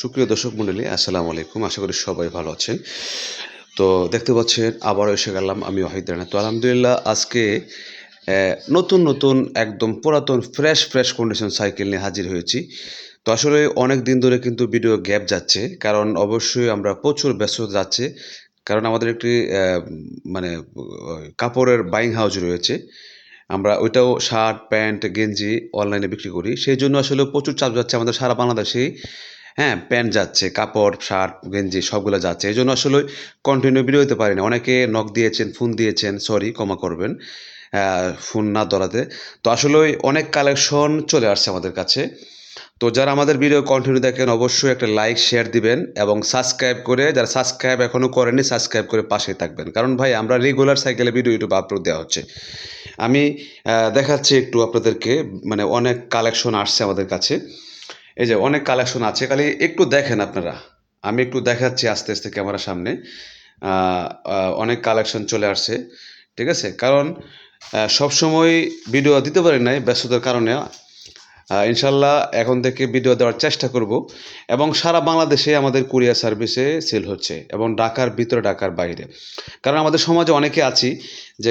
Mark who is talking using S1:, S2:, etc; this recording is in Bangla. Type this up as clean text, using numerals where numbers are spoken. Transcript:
S1: সুপ্রিয় দর্শক মণ্ডলী, আসসালামু আলাইকুম। আশা করি সবাই ভালো আছেন। তো দেখতে পাচ্ছেন আবারও এসে গেলাম আমি ওয়াহিদ রানা। তো আলহামদুলিল্লাহ আজকে নতুন একদম পুরাতন ফ্রেশ কন্ডিশন সাইকেল নিয়ে হাজির হয়েছি। তো আসলে অনেক দিন ধরে কিন্তু ভিডিও গ্যাপ যাচ্ছে। কারণ অবশ্যই আমরা প্রচুর ব্যস্ততা যাচ্ছে। কারণ আমাদের একটি মানে কাপড়ের বাইং হাউস রয়েছে। আমরা ওইটাও শার্ট, প্যান্ট, গেঞ্জি অনলাইনে বিক্রি করি। সেইজন্য আসলে প্রচুর চাপ যাচ্ছে আমাদের সারা বাংলাদেশেই। হ্যাঁ, প্যান্ট যাচ্ছে, কাপড়, শার্ট, গেঞ্জি সবগুলা যাচ্ছে। এজন্য আসলে কন্টিনিউ ভিডিও দিতে পারি না। অনেকে নক দিয়েছেন, ফোন দিয়েছেন, সরি ক্ষমা করবেন। ফোন না ধরাতে। তো আসলে অনেক কালেকশন চলে আসছে আমাদের কাছে। তো যারা আমাদের ভিডিও কন্টিনিউ দেখেন অবশ্যই একটা লাইক, শেয়ার দিবেন এবং সাবস্ক্রাইব করে যারা সাবস্ক্রাইব এখনো করেননি সাবস্ক্রাইব করে পাশেই থাকবেন। কারণ ভাই আমরা রেগুলার সাইকেলে ভিডিও ইউটিউবে আপলোড দেওয়া হচ্ছে। আমি দেখাচ্ছি একটু আপনাদেরকে মানে অনেক কালেকশন আসছে আমাদের কাছে। এই যে অনেক কালেকশন আছে খালি একটু দেখেন আপনারা। আমি একটু দেখাচ্ছি আস্তে ক্যামেরার সামনে। আ আ অনেক কালেকশন চলে আসছে। ঠিক আছে? কারণ সবসময় ভিডিও দিতে পারি নাই ব্যস্ততার কারণে। ইনশাআল্লাহ এখন থেকে ভিডিও দেওয়ার চেষ্টা করব এবং সারা বাংলাদেশে আমাদের কুরিয়ার সার্ভিসে সেল হচ্ছে এবং ঢাকার ভিতরে ঢাকার বাইরে। কারণ আমাদের সমাজে অনেকে আছি যে